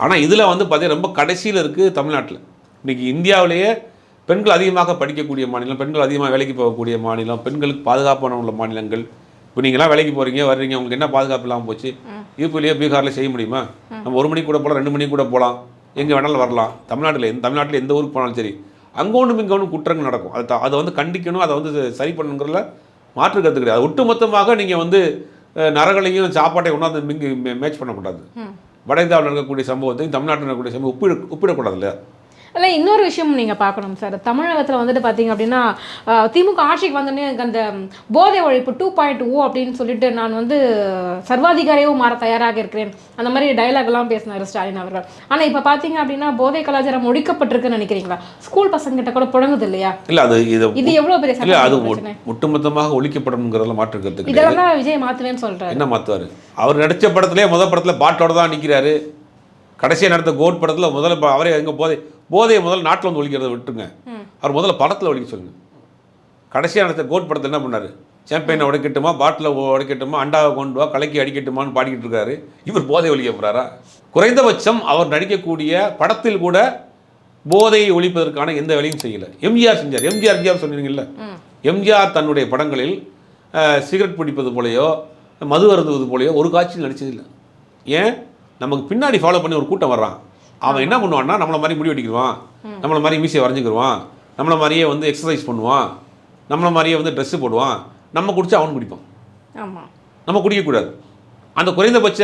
ஆனால் இதில் வந்து பார்த்தீங்கன்னா ரொம்ப கடைசியில் இருக்குது தமிழ்நாட்டில். இன்றைக்கி இந்தியாவிலேயே பெண்கள் அதிகமாக படிக்கக்கூடிய மாநிலம், பெண்கள் அதிகமாக வேலைக்கு போகக்கூடிய மாநிலம், பெண்களுக்கு பாதுகாப்பான உள்ள மாநிலங்கள். இப்போ நீங்களாம் வேலைக்கு போகிறீங்க வர்றீங்க, உங்களுக்கு என்ன பாதுகாப்பு இல்லாமல் போச்சு? யூபிலேயே பீகாரில் செய்ய முடியுமா? நம்ம 1 மணிக்கு கூட போகலாம், 2 மணிக்கு கூட போகலாம். எங்கே வேணாலும் வரலாம். தமிழ்நாட்டில் எந்த ஊருக்கு போனாலும் சரி, அங்கே ஒன்றும் இங்கே ஒன்றும் குற்றங்கள் நடக்கும். அதை வந்து கண்டிக்கணும், அதை வந்து சரி பண்ணணுங்கிறதுல மாற்று கருத்து கிடையாது. ஒட்டுமொத்தமாக நீங்கள் வந்து நரகலையும் சாப்பாட்டையும் ஒன்றாந்து மேட்ச் பண்ணக்கூடாது. வட இந்தியாவில் இருக்கக்கூடிய சம்பவத்தையும் தமிழ்நாட்டில் இருக்கக்கூடிய சம்பவம் ஒப்பிடக்கூடாது இல்லையா? இல்லை, இன்னொரு விஷயம் நீங்கள் பார்க்கணும் சார். தமிழகத்தில் வந்துட்டு பார்த்தீங்க அப்படின்னா திமுக ஆட்சிக்கு வந்தோடனே அந்த போதை ஒழிப்பு 2.0 அப்படின்னு சொல்லிட்டு நான் வந்து சர்வாதிகாரியும் மாற தயாராக இருக்கிறேன், அந்த மாதிரி டைலாக்லாம் பேசினார் ஸ்டாலின் அவர்கள். ஆனால் இப்போ பார்த்தீங்க அப்படின்னா போதை கலாச்சாரம் ஒழிக்கப்பட்டிருக்குன்னு நினைக்கிறீங்களா? ஸ்கூல் பசங்கிட்ட கூட புழங்குது இல்லையா? இல்லை, இது எவ்வளோ பெரிய இல்லை, அது ஒட்டுமொத்தமாக ஒழிக்கப்படணுங்கிறதுல மாற்றுக்கிறதுக்கு இதெல்லாம் தான் விஜய் மாற்றுவேன்னு சொல்கிறார். என்ன மாற்றுவார்? அவர் நடித்த படத்துலேயே முதல் படத்தில் பாட்டோட தான் நிற்கிறாரு. கடைசியாக நடந்த கோட் படத்தில் முதல்ல அவரே எங்கே போதையை முதல்ல நாட்டில் வந்து ஒழிக்கிறத விட்டுருங்க, அவர் முதல்ல படத்தில் ஒழிக்க சொல்லுங்க. கடைசியாக நடந்த கோட் படத்தில் என்ன பண்ணார்? சாம்பியனை உடைக்கட்டுமா, பாட்டில் உடைக்கட்டுமா, அண்டாவை கொண்டு வா, கலக்கி அடிக்கட்டுமான்னு பாடிக்கிட்டு இருக்காரு. இவர் போதை ஒழிக்க போகிறாரா? குறைந்தபட்சம் அவர் நடிக்கக்கூடிய படத்தில் கூட போதையை ஒழிப்பதற்கான எந்த வேலையும் செய்யலை. எம்ஜிஆர் செஞ்சார். எம்ஜிஆர் சொன்னீங்கல்ல, எம்ஜிஆர் தன்னுடைய படங்களில் சிகரெட் பிடிப்பது போலையோ மது அருந்துவது போலையோ ஒரு காட்சியில் நடித்ததில்லை. ஏன்? நமக்கு பின்னாடி ஃபாலோ பண்ணி ஒரு கூட்டம் வர்றான், அவன் என்ன பண்ணுவான்னா நம்மளை மாதிரி முடி வெட்டிக்கிடுவான், நம்மளை மாதிரி மீசையை வரைஞ்சிக்கிடுவான், நம்மளை மாதிரியே வந்து எக்ஸசைஸ் பண்ணுவான், நம்மளை மாதிரியே வந்து ட்ரெஸ்ஸு போடுவான், நம்ம குடிச்சா அவன் குடிப்பான். ஆமாம், நம்ம குடிக்கக்கூடாது. அந்த குறைந்தபட்ச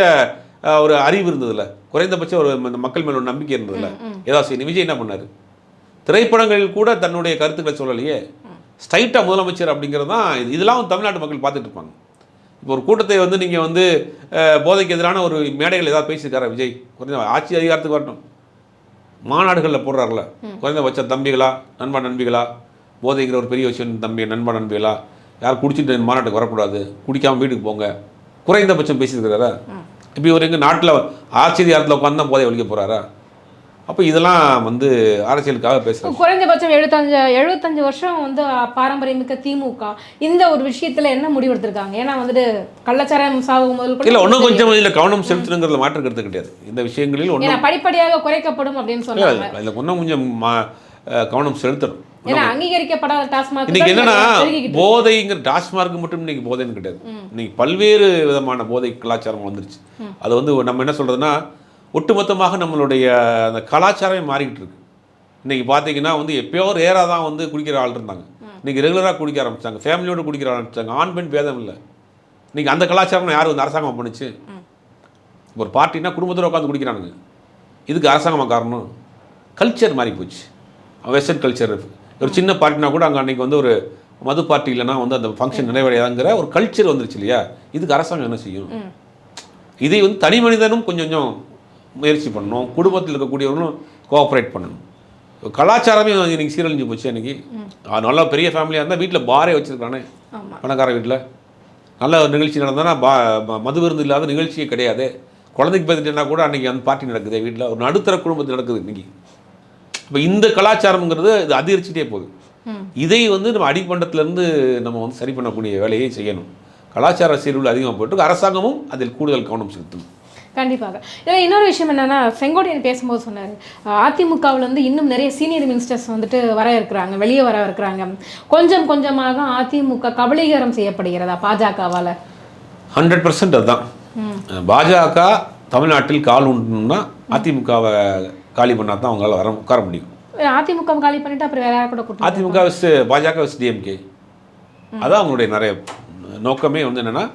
ஒரு அறிவு இருந்ததில்ல, குறைந்தபட்ச ஒரு மக்கள் மேலே ஒரு நம்பிக்கை இருந்ததில்ல. ஏதாவது செய்யணும். விஜய் என்ன பண்ணார்? திரைப்படங்களில் கூட தன்னுடைய கருத்துக்களை சொல்லலையே, ஸ்ட்ரைட்டாக முதலமைச்சர் அப்படிங்கிறது தான். இதெல்லாம் தமிழ்நாட்டு மக்கள் பார்த்துட்டு இருப்பாங்க. இப்போ ஒரு கூட்டத்தை வந்து நீங்கள் வந்து போதைக்கு எதிரான ஒரு மேடைகள் ஏதாவது பேசியிருக்காரா விஜய்? குறைந்த ஆட்சி அதிகாரத்துக்கு வரட்டும், மாநாடுகளில் போடுறாருல, குறைந்தபட்ச தம்பிகளா நண்பிகளா, போதைங்கிற ஒரு பெரிய விஷயம், தம்பி நண்பிகளா, யார் குடிச்சிட்டு மாநாட்டுக்கு வரக்கூடாது, குடிக்காமல் வீட்டுக்கு போங்க, குறைந்தபட்சம் பேசியிருக்கிறாரா? இப்போ இவர் எங்கள் நாட்டில் ஆட்சி அதிகாரத்தில் உட்காந்து தான் போதை ஒழிக்க போகிறாரா? அப்போ இதெல்லாம் வந்து அரசியலுக்காக பேசுகிறோம். குறைந்தபட்சம் 75 வருஷம் வந்து பாரம்பரியமிக்க திமுக இந்த ஒரு விஷயத்தில் என்ன முடிவெடுத்திருக்காங்க? ஏன்னா வந்துட்டு கள்ளச்சாரம் சாகும் முதல் இல்லை, ஒன்றும் கொஞ்சம் இதில் கவனம் செலுத்தணுங்கிறத மாற்றுக்கிறது கிடையாது. இந்த விஷயங்களில் ஒன்றும் படிப்படியாக குறைக்கப்படும் அப்படின்னு சொன்னாங்க. இல்லை, இன்னும் கொஞ்சம் கவனம் செலுத்தணும். ஏன்னா அங்கீகரிக்கப்படாத டாஸ்மாக் இன்னைக்கு என்னன்னா, போதைங்கிற டாஸ்மார்க்கு மட்டும் இன்னைக்கு போதைன்னு கிடையாது. இன்னைக்கு பல்வேறு விதமான போதை கலாச்சாரம் வந்துருச்சு. அது வந்து நம்ம என்ன சொல்றதுன்னா, ஒட்டுமொத்தமாக நம்மளுடைய அந்த கலாச்சாரமே மாறிக்கிட்டு இருக்கு. இன்றைக்கி பார்த்தீங்கன்னா வந்து எப்பயோ ரேராக தான் வந்து குடிக்கிற ஆள் இருந்தாங்க, இன்றைக்கி ரெகுலராக குடிக்க ஆரம்பித்தாங்க, ஃபேமிலியோடு குடிக்கிற ஆரம்பித்தாங்க. ஆண் பெண் பேதம் இல்லை. இன்றைக்கி அந்த கலாச்சாரம் யார் வந்து அரசாங்கம் பண்ணுச்சு? ஒரு பார்ட்டினா குடும்பத்தோடு உட்காந்து குடிக்கிறானுங்க. இதுக்கு அரசாங்கமாக காரணம்? கல்ச்சர் மாறி போச்சு, வெஸ்டர்ன் கல்ச்சர். ஒரு சின்ன பார்ட்டினா கூட அங்கே அன்றைக்கி வந்து ஒரு மது பார்ட்டி இல்லைனா வந்து அந்த ஃபங்க்ஷன் நிறைவடையாதுங்கிற ஒரு கல்ச்சர் வந்துருச்சு இல்லையா? இதுக்கு அரசாங்கம் என்ன செய்யும்? இதை வந்து தனி மனிதனும் கொஞ்சம் கொஞ்சம் முயற்சி பண்ணணும், குடும்பத்தில் இருக்கக்கூடியவர்களும் கோஆப்ரேட் பண்ணணும். கலாச்சாரமே இன்றைக்கி சீரழிஞ்சு போச்சு. அன்றைக்கி நல்லா பெரிய ஃபேமிலியாக இருந்தால் வீட்டில் பாரே வச்சுருக்கானே, பணக்கார வீட்டில் நல்ல ஒரு நிகழ்ச்சி நடந்ததுன்னா மது விருந்து இல்லாத நிகழ்ச்சியே கிடையாது. குழந்தைக்கு பார்த்துட்டேன்னா கூட அன்றைக்கி அந்த பார்ட்டி நடக்குது வீட்டில், ஒரு நடுத்தர குடும்பத்தில் நடக்குது இன்றைக்கி. இப்போ இந்த கலாச்சாரம்ங்கிறது இது அதிகரிச்சுட்டே போகுது. இதை வந்து நம்ம அடிப்பண்டத்திலேருந்து நம்ம வந்து சரி பண்ணக்கூடிய வேலையை செய்யணும். கலாச்சார சீர்குலைவு அதிகமாக போயிட்டு அரசாங்கமும் அதில் கூடுதல் கவனம் செலுத்தணும். கண்டிப்பாக. இதில் இன்னொரு விஷயம் என்னென்னா, செங்கோட்டையன் பேசும்போது சொன்னார், அதிமுகவில் வந்து இன்னும் நிறைய சீனியர் மினிஸ்டர்ஸ் வந்துட்டு வர இருக்கிறாங்க, வெளியே வர இருக்கிறாங்க, கொஞ்சம் கொஞ்சமாக அதிமுக கபலீகரம் செய்யப்படுகிறதா பாஜகவால்? 100% அதுதான். பாஜக தமிழ்நாட்டில் கால் உண்டுன்னா அதிமுகவை காலி பண்ணால் தான் அவங்களால உட்கார முடியும். அதிமுக காலி பண்ணிட்டு அப்புறம் வேற யாரை கூட கூட்டம்? அதிமுக வெஸ்ட் பாஜக வெஸ்ட் டிஎம்கே, அதான் அவங்களுடைய நிறைய நோக்கமே வந்து என்னன்னா,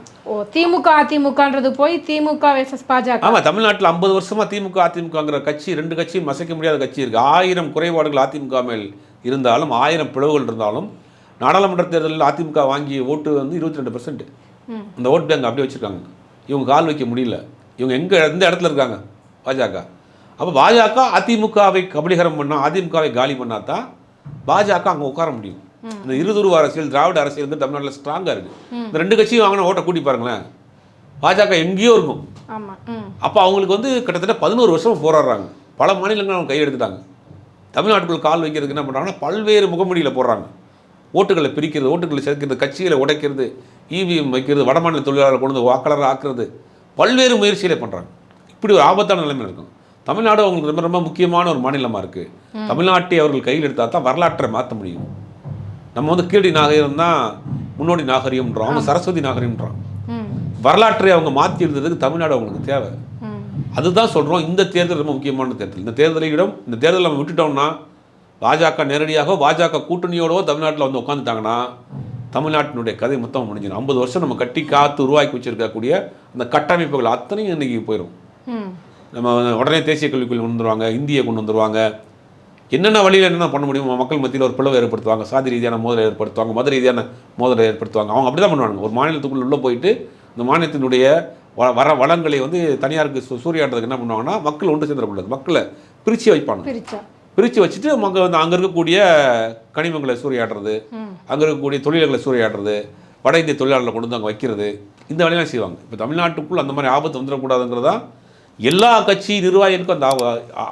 திமுக அதிமுகன்றது போய் திமுக வெர்சஸ் பாஜக. ஆமாம், தமிழ்நாட்டில் 50 வருஷமா திமுக அதிமுகங்கிற கட்சி, ரெண்டு கட்சியும் மசைக்க முடியாத கட்சி இருக்குது. 1000 குறைபாடுகள் அதிமுக மேல் இருந்தாலும், 1000 பிளவுகள் இருந்தாலும், நாடாளுமன்ற தேர்தலில் அதிமுக வாங்கிய ஓட்டு வந்து 22%. அந்த ஓட்டு பேங்க் அப்படியே வச்சுருக்காங்க. இவங்க கால் வைக்க முடியல. இவங்க எந்த இடத்துல இருக்காங்க? பாஜக. அப்போ பாஜக அதிமுகவை கபலீகரம் பண்ணால், அதிமுகவை காலி பண்ணால் தான் பாஜக அங்கே உட்கார முடியும். இந்த இருதுருவ அரசியல், திராவிட அரசியல் வந்து தமிழ்நாட்டில் ஸ்ட்ராங்காக இருக்குது. இந்த ரெண்டு கட்சியும் வாங்கின ஓட்டை கூட்டி பாருங்களேன், பாஜக எங்கேயோ இருக்கும். அப்போ அவங்களுக்கு வந்து கிட்டத்தட்ட 11 வருஷம் போராடுறாங்க. பல மாநிலங்கள் அவங்க கையெடுத்துட்டாங்க. தமிழ்நாட்டுக்குள்ள கால் வைக்கிறதுக்கு என்ன பண்ணுறாங்கன்னா, பல்வேறு முகமூடியில் போடுறாங்க. ஓட்டுகளை பிரிக்கிறது, ஓட்டுகளை சேர்க்கிறது, கட்சிகளை உடைக்கிறது, இவிஎம் வைக்கிறது, வடமாநில தொழிலாளர்களை கொண்டு வந்து வாக்காளராக ஆக்குறது, பல்வேறு முயற்சிகளை பண்ணுறாங்க. இப்படி ஒரு ஆபத்தான நிலைமை இருக்கும். தமிழ்நாடு அவங்களுக்கு ரொம்ப ரொம்ப முக்கியமான ஒரு மாநிலமாக இருக்குது. தமிழ்நாட்டை அவர்கள் கையில் எடுத்தால் தான் வரலாற்றை மாற்ற முடியும். நம்ம வந்து கீழடி நாகரிகம் தான் முன்னோடி நாகரிகம்ன்றோம், அவங்க சரஸ்வதி நாகரிகம்ன்றான். வரலாற்றை அவங்க மாற்றி எழுதுறதுக்கு தமிழ்நாடு அவங்களுக்கு தேவை. அதுதான் சொல்கிறோம். இந்த தேர்தல் ரொம்ப முக்கியமான தேர்தல். இந்த தேர்தலை நம்ம விட்டுட்டோம்னா, பாஜக நேரடியாக பாஜக கூட்டணியோடவோ தமிழ்நாட்டில் வந்து உட்காந்துட்டாங்கன்னா தமிழ்நாட்டினுடைய கதை மொத்தம் முடிஞ்சிடும். 50 வருஷம் நம்ம கட்டி காத்து உருவாக்கி வச்சிருக்கக்கூடிய அந்த கட்டமைப்புகள் அத்தனையும் இன்றைக்கி போயிடும். நம்ம உடனே தேசிய கல்விக் கொள்கை கொண்டு வந்துருவாங்க, இந்தியை கொண்டு வந்துருவாங்க. என்னென்ன வழியில் என்னென்ன பண்ண முடியும், மக்கள் மத்தியில் ஒரு பிளவு ஏற்படுத்துவாங்க, சாதி ரீதியான மோதலை ஏற்படுத்துவாங்க, மத ரீதியான மோதலை ஏற்படுத்துவாங்க. அவங்க அப்படி தான் பண்ணுவாங்க. ஒரு மாநிலத்துக்குள்ளே உள்ளே போயிட்டு இந்த மாநிலத்தினுடைய வளங்களை வந்து தனியாருக்கு சூறையாடுறதுக்கு என்ன பண்ணுவாங்கன்னா, மக்கள் ஒன்று சேர்ந்துடக்கூடாது, மக்களை பிரித்து வைப்பாங்க. பிரித்து வச்சுட்டு மக்கள் வந்து அங்கே இருக்கக்கூடிய கனிமங்களை சூறையாடுறது, அங்கே இருக்கக்கூடிய தொழில்களை சூறையாடுறது, வட இந்திய தொழிலாளர்களை கொண்டு வந்து அங்கே வைக்கிறது, இந்த வேலையெல்லாம் செய்வாங்க. இப்போ தமிழ்நாட்டுக்குள் அந்த மாதிரி ஆபத்து வந்துடக்கூடாதுங்கிறதா எல்லா கட்சி நிர்வாகிகளுக்கும்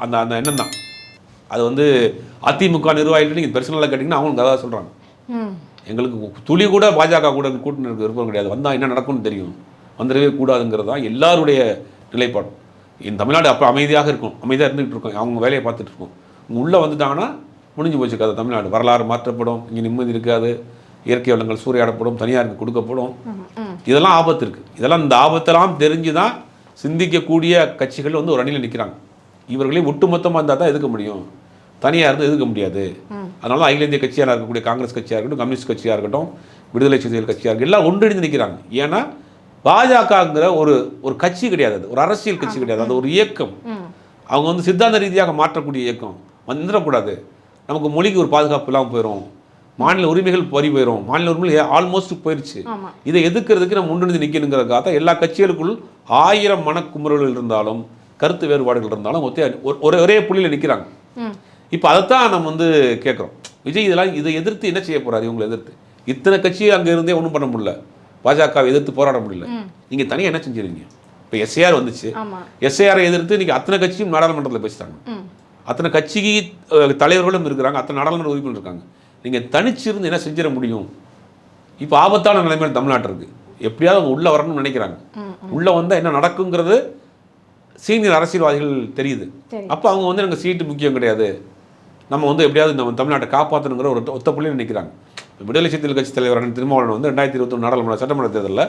அந்த அந்த எண்ணம் தான். அது வந்து அதிமுக நிர்வாகிகள் நீங்கள் பர்சனலாக கேட்டிங்கன்னா அவங்க அதான் சொல்கிறாங்க. எங்களுக்கு துளி கூட பாஜக கூட கூட்டணி விருப்பம் கிடையாது, வந்தால் என்ன நடக்கும்னு தெரியும், வந்துடவே கூடாதுங்கிறது தான் எல்லாருடைய நிலைப்பாடும். இந்த தமிழ்நாடு அப்போ அமைதியாக இருக்கும், அமைதியாக இருந்துகிட்டு இருக்கோம், அவங்க வேலையை பார்த்துட்டு இருக்கோம். உள்ளே வந்துட்டாங்கன்னா முடிஞ்சு போச்சு கதை. தமிழ்நாடு வரலாறு மாற்றப்படும், இங்கே நிம்மதி இருக்காது, இயற்கை வளங்கள் சூறையாடப்படும், தனியாருக்கு கொடுக்கப்படும். இதெல்லாம் ஆபத்து இருக்குது. இதெல்லாம் இந்த ஆபத்தெல்லாம் தெரிஞ்சு தான் சிந்திக்கக்கூடிய கட்சிகள் வந்து ஒரு அணியில் நிற்கிறாங்க. இவர்களையும் ஒட்டுமொத்தமாக இருந்தால் தான் எதுக்க முடியும், தனியாக இருந்து எதுக்க முடியாது. அதனால அகில இந்திய கட்சியாக இருக்கக்கூடிய காங்கிரஸ் கட்சியாக இருக்கட்டும், கம்யூனிஸ்ட் கட்சியாக இருக்கட்டும், விடுதலை சிறுத்தைகள் கட்சியாக இருக்கட்டும், எல்லாம் ஒன்றிணைந்து நிற்கிறாங்க. ஏன்னா பாஜகங்கிற ஒரு கட்சி கிடையாது, அது ஒரு அரசியல் கட்சி கிடையாது, அது ஒரு இயக்கம். அவங்க வந்து சித்தாந்த ரீதியாக மாற்றக்கூடிய இயக்கம். வந்துடக்கூடாது, நமக்கு மொழிக்கு ஒரு பாதுகாப்பு இல்லாமல் போயிடும், மாநில உரிமைகள் பறி போயிடும், மாநில உரிமைகள் ஆல்மோஸ்ட் போயிடுச்சு. இதை எதிர்க்கிறதுக்கு நம்ம ஒன்றிணைந்து நிற்கணுங்கிறதுக்காக தான் எல்லா கட்சிகளுக்குள் 1000 மனக்குமுறல்கள் இருந்தாலும் கருத்து வேறுபாடுகள் இருந்தாலும் ஒரே புள்ளியில் நிற்கிறாங்க. இப்போ அதைத்தான் நம்ம வந்து கேட்குறோம். விஜய் இதை எதிர்த்து என்ன செய்ய போகிறாரு? இவங்களை எதிர்த்து இத்தனை கட்சி அங்கே இருந்தே ஒன்றும் பண்ண முடியல, பாஜகவை எதிர்த்து போராட முடியல. நீங்கள் தனியாக என்ன செஞ்சுருவீங்க? இப்போ எஸ்ஐஆர் வந்துச்சு, எஸ்ஐஆரை எதிர்த்து இன்றைக்கி அத்தனை கட்சியும் நாடாளுமன்றத்தில் பேசிட்டாங்க, அத்தனை கட்சிக்கு தலைவர்களும் இருக்கிறாங்க, அத்தனை நாடாளுமன்ற உறுப்பினர் இருக்காங்க. நீங்கள் தனிச்சிருந்து என்ன செஞ்சிட முடியும்? இப்போ ஆபத்தான நிலைமையில் தமிழ்நாட்டு இருக்குது. எப்படியாவது அவங்க உள்ளே வரணும்னு நினைக்கிறாங்க. உள்ளே வந்தால் என்ன நடக்குங்கிறது சீனியர் அரசியல்வாதிகள் தெரியுது. அப்போ அவங்க வந்து எனக்கு சீட்டு முக்கியம் கிடையாது, நம்ம வந்து எப்படியாவது நம்ம தமிழ்நாட்டை காப்பாற்றணுங்கிற ஒரு ஒத்த புள்ளியில் நிற்கிறாங்க. விடுதலை சிறுத்தைகள் கட்சி தலைவரான திருமாவளவன் வந்து 2021 நாடாளுமன்ற சட்டமன்ற தேர்தலில்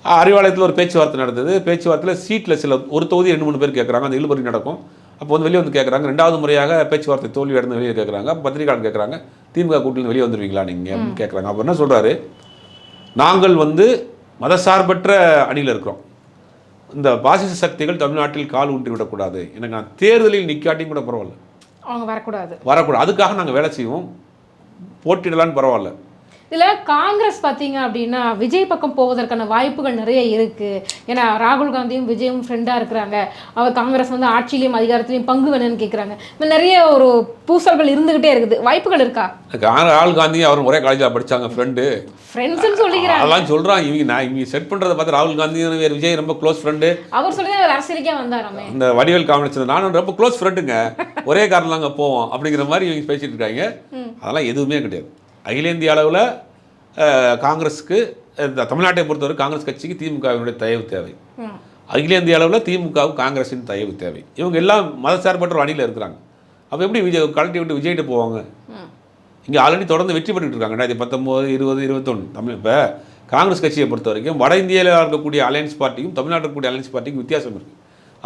அறிவாலயத்தில் ஒரு பேச்சுவார்த்தை நடந்தது. பேச்சுவார்த்தையில் சீட்டில் ஒரு தொகுதி 2-3 பேர் கேட்குறாங்க, அந்த இழுபறி நடக்கும். அப்போ வந்து வெளியே வந்து கேட்குறாங்க, 2வது முறையாக பேச்சுவார்த்தை தோல்வி அடைந்து வெளியே கேட்குறாங்க. அப்போ பத்திரிகையாளர் கேட்குறாங்க, திமுக கூட்டணி வெளியே வந்துடுவீங்களா நீங்கள் அப்படின்னு கேட்குறாங்க. அப்போ என்ன சொல்கிறாரு, நாங்கள் வந்து மதசார்பற்ற அணியில் இருக்கிறோம், இந்த பாசிச சக்திகள் தமிழ்நாட்டில் கால் ஊன்றி விடக்கூடாது, எனக்கு நான் தேர்தலில் நிற்காட்டியும் கூட பரவாயில்ல, அவங்க வரக்கூடாது, அதுக்காக நாங்கள் வேலை செய்வோம், போட்டிடலான்னு பரவாயில்ல. இதில் காங்கிரஸ் பார்த்தீங்க அப்படின்னா விஜய் பக்கம் போவதற்கான வாய்ப்புகள் நிறைய இருக்குது. ஏன்னா ராகுல் காந்தியும் விஜயும் ஃப்ரெண்டாக இருக்கிறாங்க, அவர் காங்கிரஸ் வந்து ஆட்சியிலையும் அதிகாரத்திலையும் பங்கு வேணும்னு கேட்குறாங்க. இந்த நிறைய ஒரு பூசல்கள் இருந்துகிட்டே இருக்குது, வாய்ப்புகள் இருக்கா? ராகுல் காந்தி அவர் ஒரே காலேஜில் படித்தாங்க, ஃப்ரெண்ட்ஸ்ன்னு சொல்லிக்கிறாங்க, அதெல்லாம் சொல்கிறாங்க. இவங்க செட் பண்ணுறதை பார்த்து ராகுல் காந்தி விஜய் ரொம்ப க்ளோஸ் ஃப்ரெண்டு, அவர் சொல்லி அவர் அரசியலுக்கே வந்தாராமே. இந்த வடிவேல் காமெடி, நானும் ரொம்ப க்ளோஸ் ஃப்ரெண்டுங்க, ஒரே காரணம் அங்கே போவோம் அப்படிங்கிற மாதிரி இவங்க பேசிட்டு இருக்காங்க. அதெல்லாம் எதுவுமே கிடையாது. அகில இந்திய அளவில் காங்கிரஸுக்கு, தமிழ்நாட்டை பொறுத்தவரை காங்கிரஸ் கட்சிக்கு திமுகவினுடைய தயவு தேவை, அகில இந்திய அளவில் திமுகவுக்கு காங்கிரஸின் தயவு தேவை. இவங்க எல்லாம் மதசார்பற்ற ஒரு அணியில் இருக்கிறாங்க. அப்போ எப்படி கலட்டி விட்டு விஜய்கிட்ட போவாங்க? இங்கே ஆல்ரெடி தொடர்ந்து வெற்றி பெற்றுட்டு இருக்காங்க. 2019, 20, 21 இப்போ காங்கிரஸ் கட்சியை பொறுத்த வரைக்கும் வட இந்தியாவில் இருக்கக்கூடிய அலையன்ஸ் பார்ட்டியும் தமிழ்நாட்டில் இருக்கக்கூடிய அலையன்ஸ் பார்ட்டிக்கும் வித்தியாசம் இருக்குது.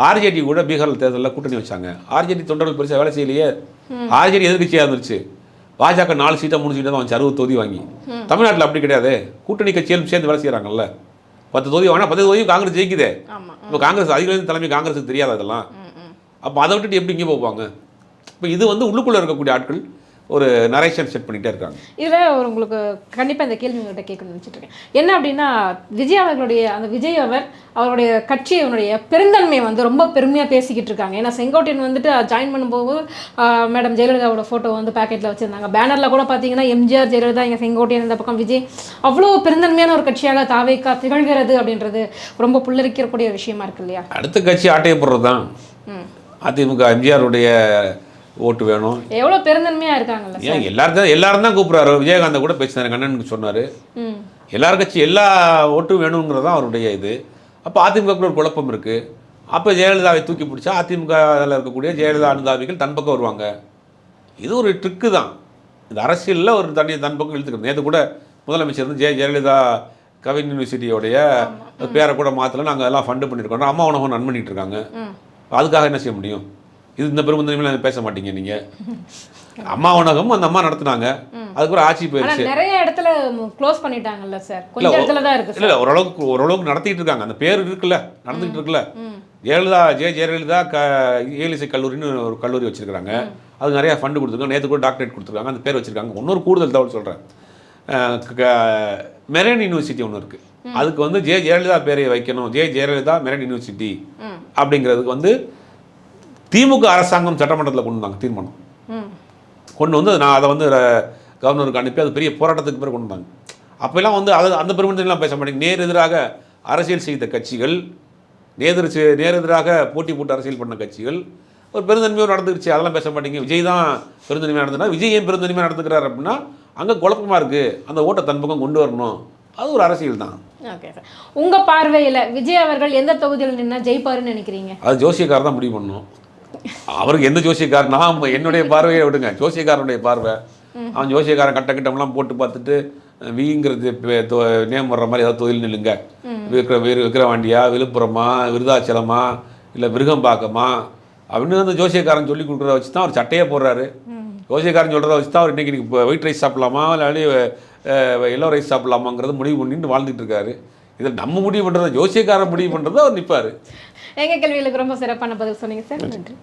ஆர்ஜேடி கூட பீகார் தேர்தலில் கூட்டணி வச்சாங்க, ஆர்ஜேடி தொண்டர்கள் பெருசாக வேலை செய்யலையே, ஆர்ஜேடி எதிர்கட்சியாக இருந்துச்சு. பாஜக 4 சீட்டாக 3 சீட்டாக தான் வந்துச்சு, 60 தொகுதி வாங்கி. தமிழ்நாட்டில் அப்படி கிடையாது, கூட்டணி கட்சியிலும் சேர்ந்து வேலை செய்கிறாங்கல்ல, 10 தொகுதி வாங்கினா 10 தொகுதியும் காங்கிரஸ் ஜெயிக்குதே. இப்போ காங்கிரஸ் அதிக தலைமை காங்கிரஸுக்கு தெரியாது அதெல்லாம். அப்போ அதை விட்டுட்டு எப்படி இங்கே போவாங்க? இப்போ இது வந்து உள்ளுக்குள்ளே இருக்கக்கூடிய ஆட்கள் ஒரு நரேஷன் செட் பண்ணிகிட்டே இருக்காங்க. இதில் ஒரு உங்களுக்கு கண்டிப்பாக இந்த கேள்வி உங்கள்கிட்ட கேட்கணும்னு நினச்சிட்டு இருக்கேன். என்ன அப்படின்னா விஜய் அவர்களுடைய அந்த விஜய் அவருடைய கட்சியினுடைய பெருந்தன்மை வந்து ரொம்ப பெருமையாக பேசிக்கிட்டு இருக்காங்க. ஏன்னா செங்கோட்டையன் வந்துட்டு ஜாயின் பண்ணும்போது மேடம் ஜெயலலிதாவோட ஃபோட்டோ வந்து பேக்கெட்டில் வச்சுருந்தாங்க, பேனரில் கூட பார்த்தீங்கன்னா எம்ஜிஆர் ஜெயலலிதா, இங்கே செங்கோட்டையன் இந்த பக்கம் விஜய், அவ்வளோ பெருந்தன்மையான ஒரு கட்சியாக தாவேக்கா திகழ்கிறது அப்படின்றது ரொம்ப புல்லரிக்கக்கூடிய விஷயமா இருக்கு இல்லையா? அடுத்த கட்சி ஆட்டையை போடுறது தான். அதிமுக எம்ஜிஆருடைய ஓட்டு வேணும், எவ்வளோ பெருந்தன்மையாக இருக்காங்கல்ல. ஏன் எல்லாரும் தான் கூப்பிட்றாரு, விஜயகாந்த் கூட பேசினார், கண்ணனுக்கு சொன்னார், எல்லாரும் கட்சி எல்லா ஓட்டும் வேணுங்கிறது தான் அவருடைய இது. அப்போ அதிமுகக்குள்ள ஒரு குழப்பம் இருக்குது. அப்போ ஜெயலலிதாவை தூக்கி பிடிச்சா அதிமுகவில் இருக்கக்கூடிய ஜெயலலிதா அனுதாபிகள் தன் பக்கம் வருவாங்க. இது ஒரு ட்ரிக்கு தான், இந்த அரசியலில் ஒரு தன் பக்கம் இழுத்துக்கிறது. நேற்று கூட முதலமைச்சர் வந்து ஜெயலலிதா கவின் யூனிவர்சிட்டியோடைய பேரை கூட மாற்றல, நாங்கள் எல்லாம் ஃபண்டு பண்ணியிருக்கோம், அம்மா உணவு ரன் பண்ணிட்டு இருக்காங்க. அதுக்காக என்ன செய்ய முடியும்? இது இந்த பெருமந்தன்மையில பேச மாட்டீங்க நீங்கள். அம்மா உணவகம் அந்த அம்மா நடத்துனாங்க, அதுக்கப்புறம் ஆட்சி ஆனா போயிடுச்சு. நிறைய இடத்துல க்ளோஸ் பண்ணிட்டாங்கல்ல சார், கொஞ்சம் இடத்துல தான் இருக்கு இல்லை ஓரளவுக்கு நடத்திட்டு இருக்காங்க. அந்த பேர் இருக்குல்ல, நடந்துகிட்டு இருக்குல்ல. ஜெயலலிதா இயலிசை கல்லூரின்னு ஒரு கல்லூரி வச்சிருக்காங்க. அது நிறைய ஃபண்டு கொடுத்துருக்காங்க. நேற்று கூட டாக்டரேட் கொடுத்துருக்காங்க, அந்த பேர் வச்சிருக்காங்க. இன்னொரு கூடுதல் தகவல் சொல்கிறேன். மெரைன் யூனிவர்சிட்டி ஒன்று இருக்குது, அதுக்கு வந்து ஜெயலலிதா பேரை வைக்கணும், ஜெயலலிதா மெரைன் யூனிவர்சிட்டி அப்படிங்கிறதுக்கு வந்து திமுக அரசாங்கம் சட்டமன்றத்தில் கொண்டு வந்தாங்க தீர்மானம். கொண்டு வந்து நான் அதை வந்து கவர்னருக்கு அனுப்பி அது பெரிய போராட்டத்துக்கு பிறகு கொண்டு வந்தாங்க. அப்போல்லாம் வந்து அந்த பெருமந்தெல்லாம் பேச மாட்டேங்க. நேர் எதிராக அரசியல் செய்த கட்சிகள், நேரெதிராக போட்டி போட்டு அரசியல் பண்ண கட்சிகள் ஒரு பெருந்தன்மையோடு நடந்துருச்சு, அதெல்லாம் பேச மாட்டேங்க. விஜய் தான் பெருந்தன்மையாக நடந்துனா, விஜய் ஏன் பெருந்தன்மையாக நடந்துக்கிறார் அப்படின்னா அங்கே குழப்பமாக இருக்குது, அந்த ஓட்டை தன் பக்கம் கொண்டு வரணும், அது ஒரு அரசியல் தான். ஓகே சார், உங்கள் பார்வையில் விஜய் அவர்கள் எந்த தொகுதியில் நின்னா ஜெயிப்பாருன்னு நினைக்கிறீங்க? அது ஜோசியக்காரர் தான் முடிவு பண்ணணும். அவருக்கு எந்த ஜோசியக்காரர், நான் என்னுடைய பார்வையை விடுங்க, ஜோசியக்காரனுடைய பார்வை. அவன் ஜோசியக்காரன் கட்டம்லாம் போட்டு பார்த்துட்டு விங்கிறது நேம் வர்ற மாதிரி ஏதாவது தொழில் நில்லுங்க, விக்கிரவாண்டியா, விழுப்புரமா, விருதாச்சலமா, இல்லை விருகம்பாக்கமா அப்படின்னு அந்த ஜோசியக்காரன் சொல்லி கொடுக்குறத வச்சு தான் அவர் சட்டையே போடுறாரு. ஜோசியக்காரன் சொல்கிறத வச்சு தான் அவர் இன்றைக்கி ஒயிட் ரைஸ் சாப்பிட்லாமா இல்லாட்டி எல்லோ ரைஸ் சாப்பிட்லாமாங்கிறத முடிவு பண்ணிட்டு வாழ்ந்துட்டு இருக்காரு. இதில் நம்ம முடிவு பண்ணுறத ஜோசியக்காரன் முடிவு பண்ணுறத அவர் நிற்பார். எங்கள் கேள்விகளுக்கு ரொம்ப சிறப்பான பதில் சொன்னீங்க சார், நன்றி.